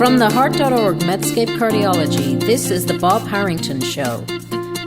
From the Heart.org Medscape Cardiology, this is the Bob Harrington Show.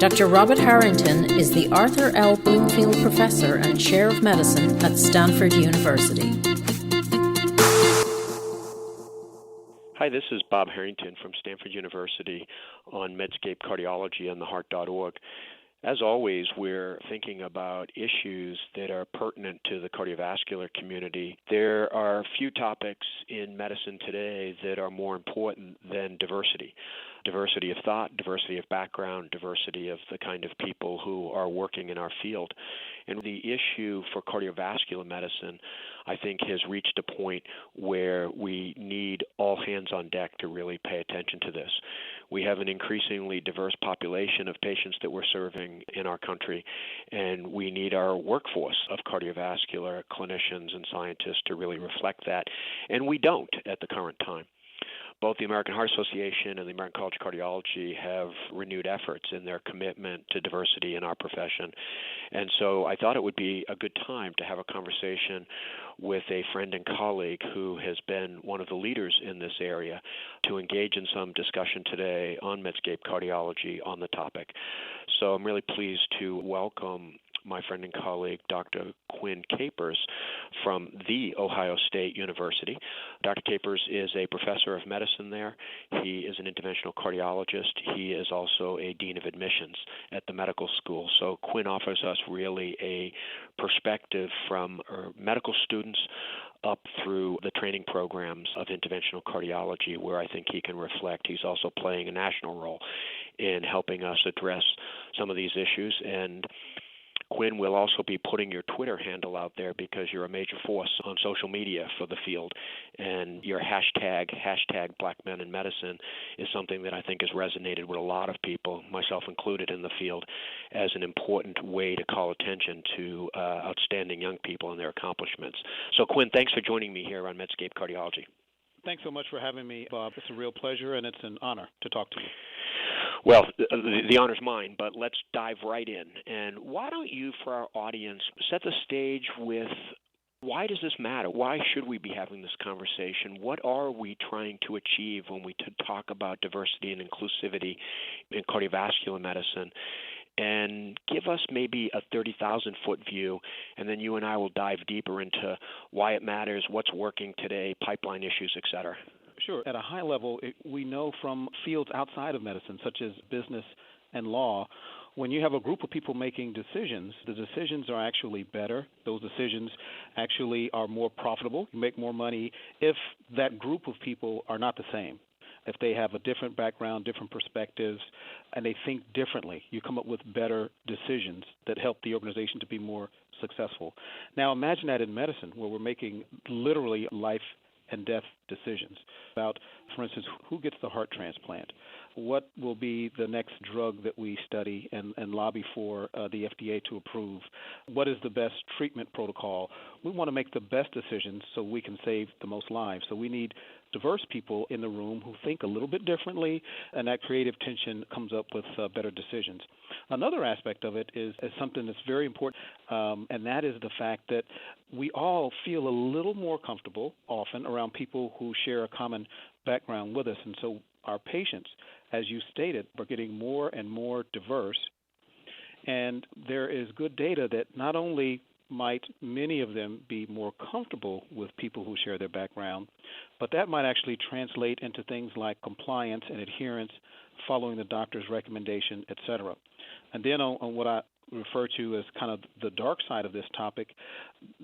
Dr. Robert Harrington is the Arthur L. Bloomfield Professor and Chair of Medicine at Stanford University. Hi, this is Bob Harrington from Stanford University on Medscape Cardiology and the Heart.org. As always, we're thinking about issues that are pertinent to the cardiovascular community. There are few topics in medicine today that are more important than diversity. Diversity of thought, diversity of background, diversity of the kind of people who are working in our field. And the issue for cardiovascular medicine, I think, has reached a point where we need all hands on deck to really pay attention to this. We have an increasingly diverse population of patients that we're serving in our country, and we need our workforce of cardiovascular clinicians and scientists to really reflect that, and we don't at the current time. Both the American Heart Association and the American College of Cardiology have renewed efforts in their commitment to diversity in our profession. And so I thought it would be a good time to have a conversation with a friend and colleague who has been one of the leaders in this area to engage in some discussion today on Medscape Cardiology on the topic. So I'm really pleased to welcome my friend and colleague, Dr. Quinn Capers from The Ohio State University. Dr. Capers is a professor of medicine there. He is an interventional cardiologist. He is also a dean of admissions at the medical school. So Quinn offers us really a perspective from medical students up through the training programs of interventional cardiology, where I think he can reflect. He's also playing a national role in helping us address some of these issues. And Quinn will also be putting your Twitter handle out there because you're a major force on social media for the field. And your hashtag Black Men in Medicine, is something that I think has resonated with a lot of people, myself included in the field, as an important way to call attention to outstanding young people and their accomplishments. So Quinn, thanks for joining me here on Medscape Cardiology. Thanks so much for having me, Bob. It's a real pleasure, and it's an honor to talk to you. Well, the honor's mine, but let's dive right in. And why don't you, for our audience, set the stage with why does this matter? Why should we be having this conversation? What are we trying to achieve when we talk about diversity and inclusivity in cardiovascular medicine? And give us maybe a 30,000-foot view, and then you and I will dive deeper into why it matters, what's working today, pipeline issues, et cetera. Sure. At a high level, we know from fields outside of medicine, such as business and law, when you have a group of people making decisions, the decisions are actually better. Those decisions actually are more profitable. You make more money if that group of people are not the same. If they have a different background, different perspectives, and they think differently, you come up with better decisions that help the organization to be more successful. Now imagine that in medicine, where we're making literally life and death decisions about, for instance, who gets the heart transplant, what will be the next drug that we study and lobby for the FDA to approve, what is the best treatment protocol. We want to make the best decisions so we can save the most lives. So we need diverse people in the room who think a little bit differently, and that creative tension comes up with better decisions. Another aspect of it is something that's very important, and that is the fact that we all feel a little more comfortable often around people who share a common background with us. And so our patients, as you stated, are getting more and more diverse. And there is good data that not only might many of them be more comfortable with people who share their background, but that might actually translate into things like compliance and adherence, following the doctor's recommendation, et cetera. And then on what I refer to as kind of the dark side of this topic,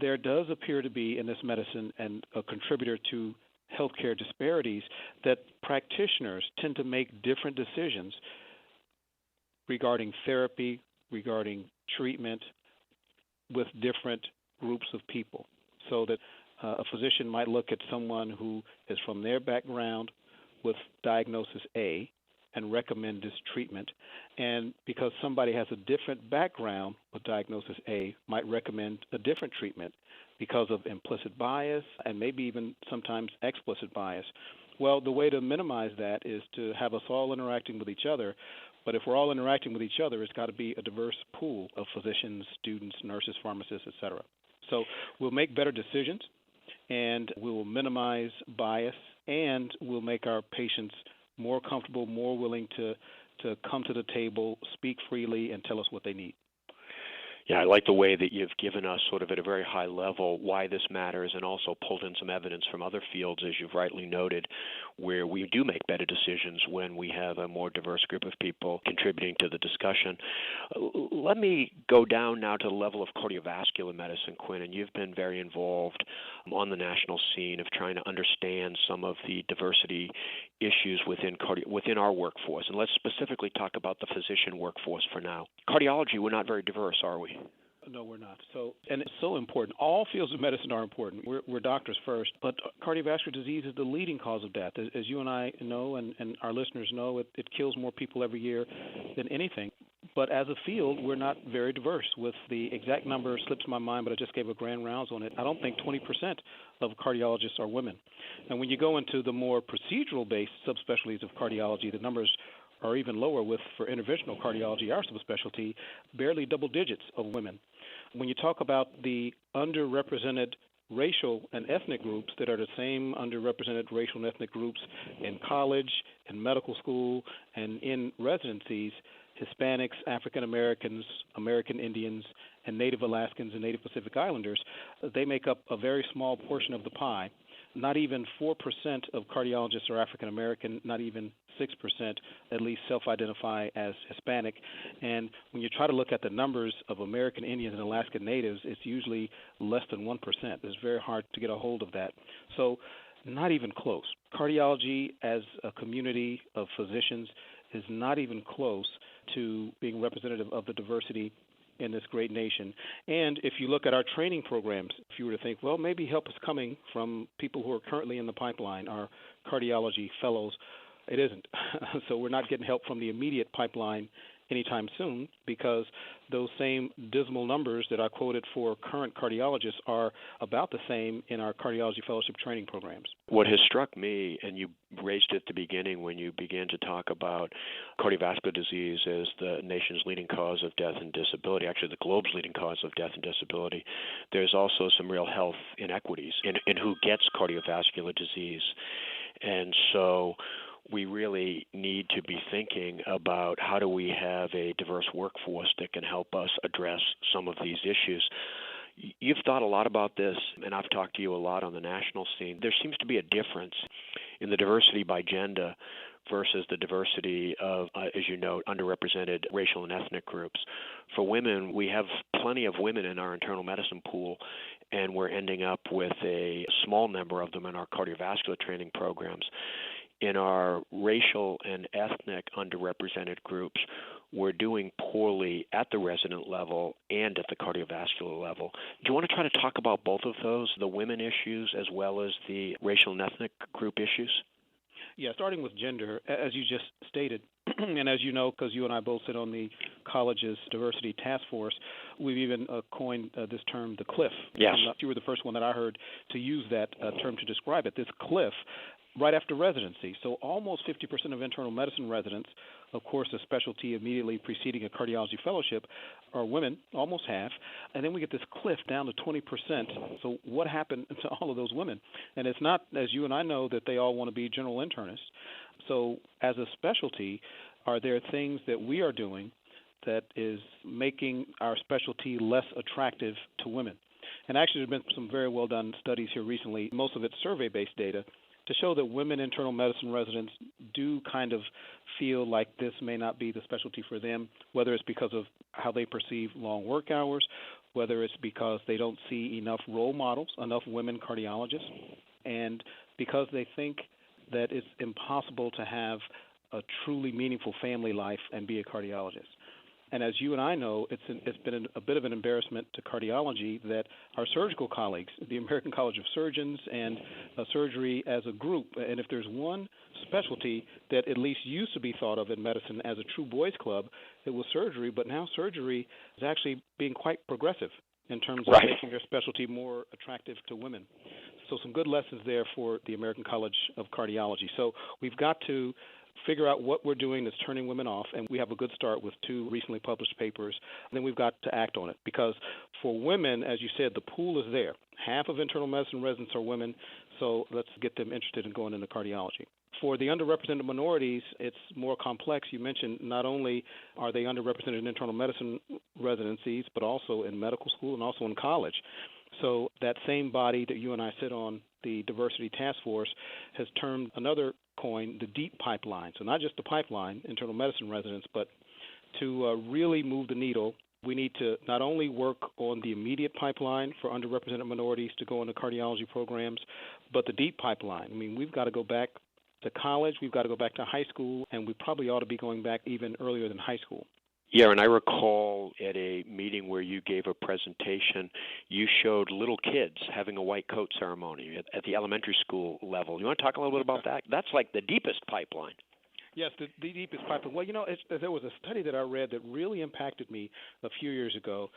there does appear to be in this medicine and a contributor to healthcare disparities that practitioners tend to make different decisions regarding therapy, regarding treatment with different groups of people. So that a physician might look at someone who is from their background with diagnosis A and recommend this treatment, and because somebody has a different background with diagnosis A, might recommend a different treatment because of implicit bias and maybe even sometimes explicit bias. Well, the way to minimize that is to have us all interacting with each other, but if we're all interacting with each other, it's got to be a diverse pool of physicians, students, nurses, pharmacists, et cetera. So we'll make better decisions, and we will minimize bias and will make our patients more comfortable, more willing to come to the table, speak freely, and tell us what they need. Yeah, I like the way that you've given us sort of at a very high level why this matters and also pulled in some evidence from other fields, as you've rightly noted, where we do make better decisions when we have a more diverse group of people contributing to the discussion. Let me go down now to the level of cardiovascular medicine, Quinn, and you've been very involved on the national scene of trying to understand some of the diversity issues within our workforce. And let's specifically talk about the physician workforce for now. Cardiology, we're not very diverse, are we? No, we're not. And it's so important. All fields of medicine are important. We're doctors first, but cardiovascular disease is the leading cause of death. As you and I know, and our listeners know, it kills more people every year than anything. But as a field, we're not very diverse. With the exact number slips my mind, but I just gave a grand rounds on it. I don't think 20% of cardiologists are women. And when you go into the more procedural-based subspecialties of cardiology, the numbers are even lower. For interventional cardiology, our subspecialty, barely double digits of women. When you talk about the underrepresented racial and ethnic groups that are the same underrepresented racial and ethnic groups in college, in medical school, and in residencies, Hispanics, African Americans, American Indians, and Native Alaskans and Native Pacific Islanders, they make up a very small portion of the pie. Not even 4% of cardiologists are African American, not even 6% at least self-identify as Hispanic. And when you try to look at the numbers of American Indians and Alaskan Natives, it's usually less than 1%. It's very hard to get a hold of that. So not even close. Cardiology as a community of physicians is not even close to being representative of the diversity in this great nation. And if you look at our training programs, if you were to think, well, maybe help is coming from people who are currently in the pipeline, our cardiology fellows, it isn't. So we're not getting help from the immediate pipeline anytime soon, because those same dismal numbers that I quoted for current cardiologists are about the same in our cardiology fellowship training programs. What has struck me, and you raised it at the beginning when you began to talk about cardiovascular disease as the nation's leading cause of death and disability, actually the globe's leading cause of death and disability, there's also some real health inequities in who gets cardiovascular disease. And so we really need to be thinking about how do we have a diverse workforce that can help us address some of these issues. You've thought a lot about this, and I've talked to you a lot on the national scene. There seems to be a difference in the diversity by gender versus the diversity of, as you know, underrepresented racial and ethnic groups. For women, we have plenty of women in our internal medicine pool, and we're ending up with a small number of them in our cardiovascular training programs. In our racial and ethnic underrepresented groups, we're doing poorly at the resident level and at the cardiovascular level. Do you want to try to talk about both of those, the women issues as well as the racial and ethnic group issues? Yeah, starting with gender, as you just stated, and as you know, because you and I both sit on the college's diversity task force, we've even coined this term, the cliff. Yes. You were the first one that I heard to use that term to describe it, this cliff, right after residency. So almost 50% of internal medicine residents, of course, a specialty immediately preceding a cardiology fellowship, are women, almost half. And then we get this cliff down to 20%. So what happened to all of those women? And it's not, as you and I know, that they all want to be general internists. So as a specialty, are there things that we are doing that is making our specialty less attractive to women? And actually, there have been some very well done studies here recently, most of it's survey-based data, to show that women internal medicine residents do kind of feel like this may not be the specialty for them, whether it's because of how they perceive long work hours, whether it's because they don't see enough role models, enough women cardiologists, and because they think that it's impossible to have a truly meaningful family life and be a cardiologist. And as you and I know, it's been a bit of an embarrassment to cardiology that our surgical colleagues, the American College of Surgeons and surgery as a group, and if there's one specialty that at least used to be thought of in medicine as a true boys club, it was surgery, but now surgery is actually being quite progressive in terms of making their specialty more attractive to women. So some good lessons there for the American College of Cardiology. So we've got to figure out what we're doing that's turning women off, and we have a good start with 2 recently published papers. And then we've got to act on it, because for women, as you said, the pool is there. Half of internal medicine residents are women, So let's get them interested in going into cardiology. For the underrepresented minorities, it's more complex. You mentioned not only are they underrepresented in internal medicine residencies, but also in medical school and also in college. So that same body that you and I sit on, the Diversity Task Force, has termed another coin the deep pipeline. So not just the pipeline, internal medicine residents, but to really move the needle, we need to not only work on the immediate pipeline for underrepresented minorities to go into cardiology programs, but the deep pipeline. I mean, we've got to go back to college, we've got to go back to high school, and we probably ought to be going back even earlier than high school. Yeah, and I recall at a meeting where you gave a presentation, you showed little kids having a white coat ceremony at the elementary school level. You want to talk a little bit about that? That's like the deepest pipeline. Yes, the deepest pipeline. Well, there was a study that I read that really impacted me a few years ago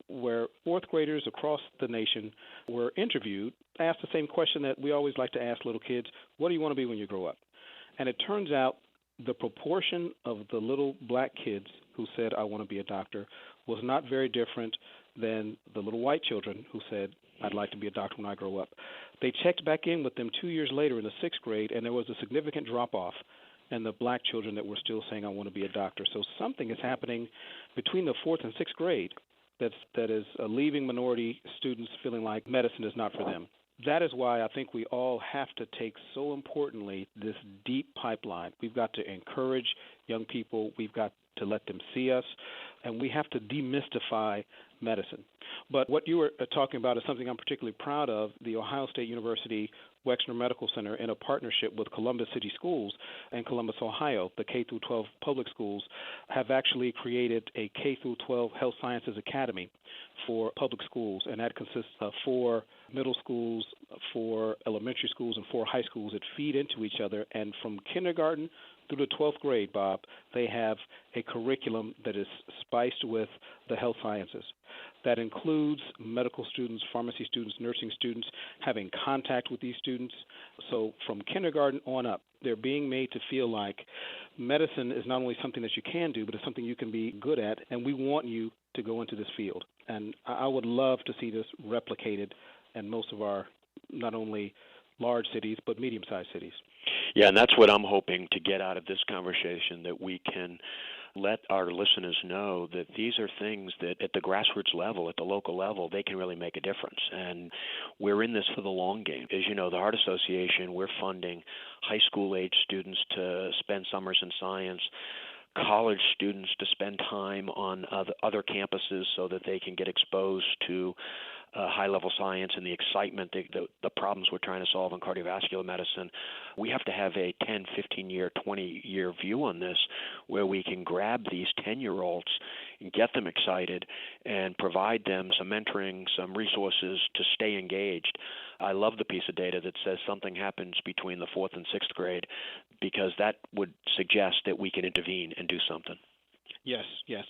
where fourth graders across the nation were interviewed, asked the same question that we always like to ask little kids: what do you want to be when you grow up? And it turns out the proportion of the little black kids who said, I want to be a doctor, was not very different than the little white children who said, I'd like to be a doctor when I grow up. They checked back in with them 2 years later in the sixth grade, and there was a significant drop-off in the black children that were still saying, I want to be a doctor. So something is happening between the fourth and sixth grade that is leaving minority students feeling like medicine is not for them. That is why I think we all have to take so importantly this deep pipeline. We've got to encourage young people. We've got to let them see us, and we have to demystify medicine. But what you were talking about is something I'm particularly proud of. The Ohio State University Wexner Medical Center, in a partnership with Columbus City Schools in Columbus, Ohio, the K-12 public schools, have actually created a K-12 Health Sciences Academy for public schools, and that consists of 4 middle schools, 4 elementary schools, and 4 high schools that feed into each other. And from kindergarten through the 12th grade, Bob, they have a curriculum that is spiced with the health sciences. That includes medical students, pharmacy students, nursing students, having contact with these students. So from kindergarten on up, they're being made to feel like medicine is not only something that you can do, but it's something you can be good at, and we want you to go into this field. And I would love to see this replicated in most of our not only large cities, but medium-sized cities. Yeah, and that's what I'm hoping to get out of this conversation, that we can let our listeners know that these are things that at the grassroots level, at the local level, they can really make a difference. And we're in this for the long game. As you know, the Heart Association, we're funding high school-age students to spend summers in science, college students to spend time on other campuses so that they can get exposed to high-level science and the excitement, the problems we're trying to solve in cardiovascular medicine. We have to have a 10, 15-year, 20-year view on this where we can grab these 10-year-olds and get them excited and provide them some mentoring, some resources to stay engaged. I love the piece of data that says something happens between the 4th and 6th grade, because that would suggest that we can intervene and do something. Yes,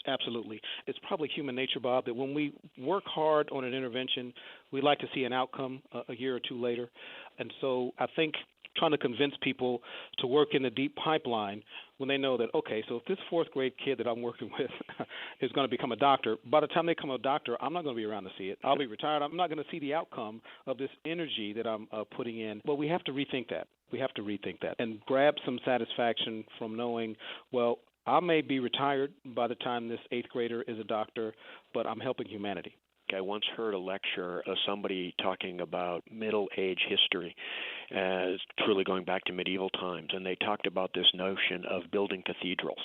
absolutely. It's probably human nature, Bob, that when we work hard on an intervention, we like to see an outcome a year or two later. And so I think trying to convince people to work in the deep pipeline when they know that, okay, so if this 4th grade kid that I'm working with is going to become a doctor, by the time they become a doctor, I'm not going to be around to see it. I'll be retired. I'm not going to see the outcome of this energy that I'm putting in. But we have to rethink that. We have to rethink that and grab some satisfaction from knowing, well, I may be retired by the time this 8th grader is a doctor, but I'm helping humanity. I once heard a lecture of somebody talking about Middle Age history, as truly going back to medieval times, and they talked about this notion of building cathedrals,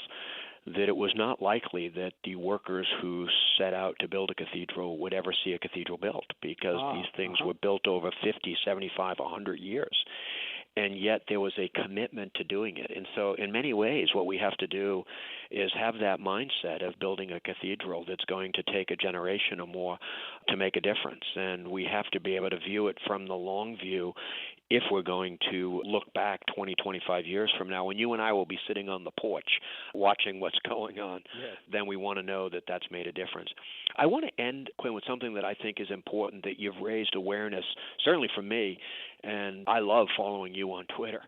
that it was not likely that the workers who set out to build a cathedral would ever see a cathedral built, because these things were built over 50, 75, 100 years. And yet there was a commitment to doing it. And so in many ways, what we have to do is have that mindset of building a cathedral that's going to take a generation or more to make a difference. And we have to be able to view it from the long view if we're going to look back 20, 25 years from now, when you and I will be sitting on the porch watching what's going on, then we want to know that that's made a difference. I want to end, Quinn, with something that I think is important, that you've raised awareness, certainly for me, and I love following you on Twitter,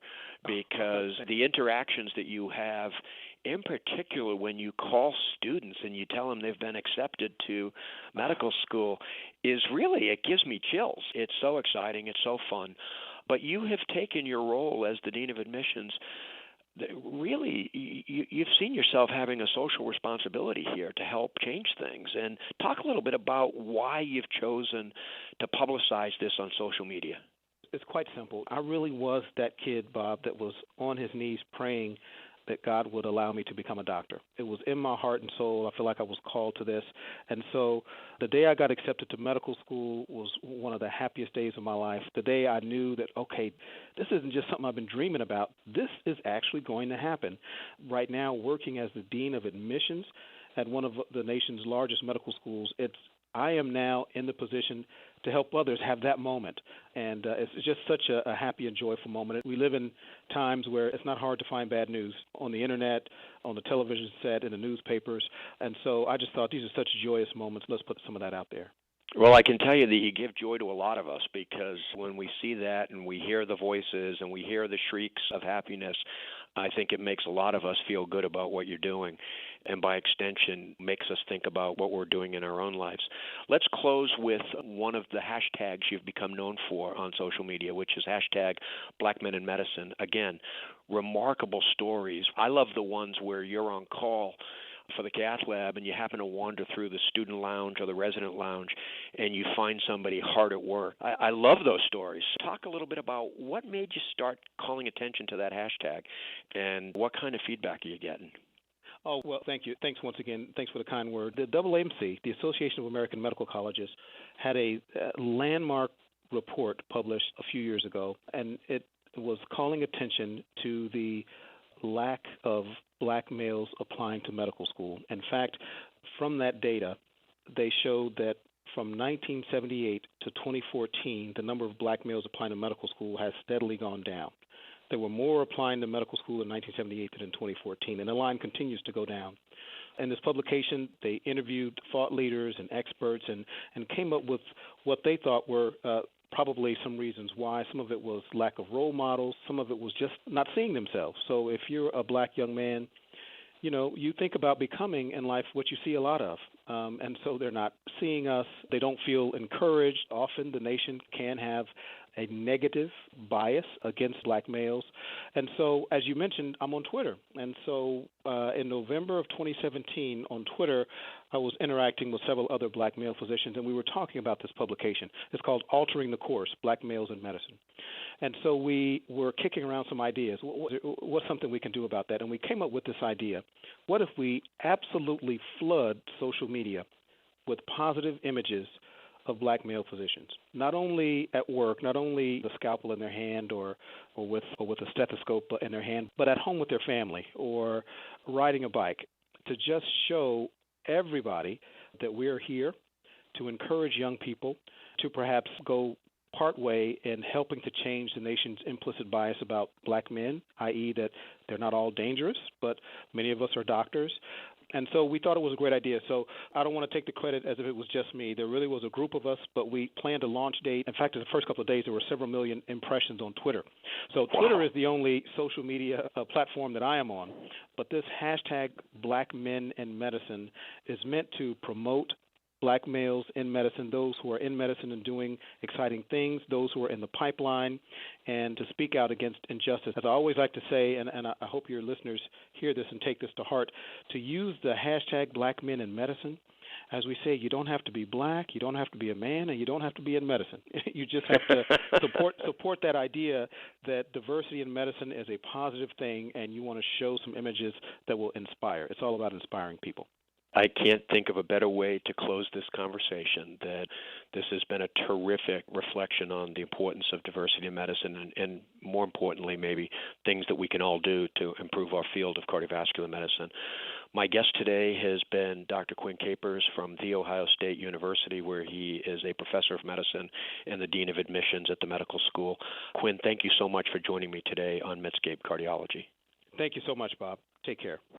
because the interactions that you have, in particular when you call students and you tell them they've been accepted to medical school, is really, it gives me chills. It's so exciting. It's so fun. But you have taken your role as the Dean of Admissions. Really, you've seen yourself having a social responsibility here to help change things. And talk a little bit about why you've chosen to publicize this on social media. It's quite simple. I really was that kid, Bob, that was on his knees praying that God would allow me to become a doctor. It was in my heart and soul. I feel like I was called to this. And so the day I got accepted to medical school was one of the happiest days of my life. The day I knew that, okay, this isn't just something I've been dreaming about. This is actually going to happen. Right now, working as the Dean of Admissions at one of the nation's largest medical schools, I am now in the position to help others have that moment. And it's just such a happy and joyful moment. We live in times where it's not hard to find bad news on the Internet, on the television set, in the newspapers. And so I just thought these are such joyous moments. Let's put some of that out there. Well, I can tell you that you give joy to a lot of us, because when we see that and we hear the voices and we hear the shrieks of happiness, I think it makes a lot of us feel good about what you're doing, and by extension makes us think about what we're doing in our own lives. Let's close with one of the hashtags you've become known for on social media, which is hashtag Black Men in Medicine. Again, remarkable stories. I love the ones where you're on call for the cath lab and you happen to wander through the student lounge or the resident lounge and you find somebody hard at work. I love those stories. Talk a little bit about what made you start calling attention to that hashtag and what kind of feedback are you getting? Oh, well, thank you. Thanks once again. Thanks for the kind word. The AAMC, the Association of American Medical Colleges, had a landmark report published a few years ago, and it was calling attention to the lack of black males applying to medical school. In fact, from that data, they showed that from 1978 to 2014, the number of black males applying to medical school has steadily gone down. There were more applying to medical school in 1978 than in 2014, and the line continues to go down. In this publication, they interviewed thought leaders and experts and came up with what they thought were probably some reasons why. Some of it was lack of role models. Some of it was just not seeing themselves. So if you're a black young man, you think about becoming in life what you see a lot of. And so they're not seeing us. They don't feel encouraged. Often the nation can have a negative bias against black males. And so, as you mentioned, I'm on Twitter. And so in November of 2017 on Twitter, I was interacting with several other black male physicians, and we were talking about this publication. It's called Altering the Course, Black Males in Medicine. And so we were kicking around some ideas. What's something we can do about that? And we came up with this idea. What if we absolutely flood social media with positive images of black male physicians, not only at work, not only the scalpel in their hand or with a stethoscope in their hand, but at home with their family or riding a bike, to just show everybody that we're here to encourage young people to perhaps go part way in helping to change the nation's implicit bias about black men, i.e. that they're not all dangerous, but many of us are doctors. And so we thought it was a great idea. So I don't want to take the credit as if it was just me. There really was a group of us, but we planned a launch date. In fact, in the first couple of days, there were several million impressions on Twitter. So Twitter is the only social media platform that I am on. But this hashtag Black Men in Medicine is meant to promote black males in medicine, those who are in medicine and doing exciting things, those who are in the pipeline, and to speak out against injustice. As I always like to say, and I hope your listeners hear this and take this to heart, to use the hashtag Black Men in Medicine. As we say, you don't have to be black, you don't have to be a man, and you don't have to be in medicine. You just have to support that idea that diversity in medicine is a positive thing, and you want to show some images that will inspire. It's all about inspiring people. I can't think of a better way to close this conversation. That this has been a terrific reflection on the importance of diversity in medicine and more importantly, maybe things that we can all do to improve our field of cardiovascular medicine. My guest today has been Dr. Quinn Capers from The Ohio State University, where he is a professor of medicine and the dean of admissions at the medical school. Quinn, thank you so much for joining me today on Medscape Cardiology. Thank you so much, Bob. Take care.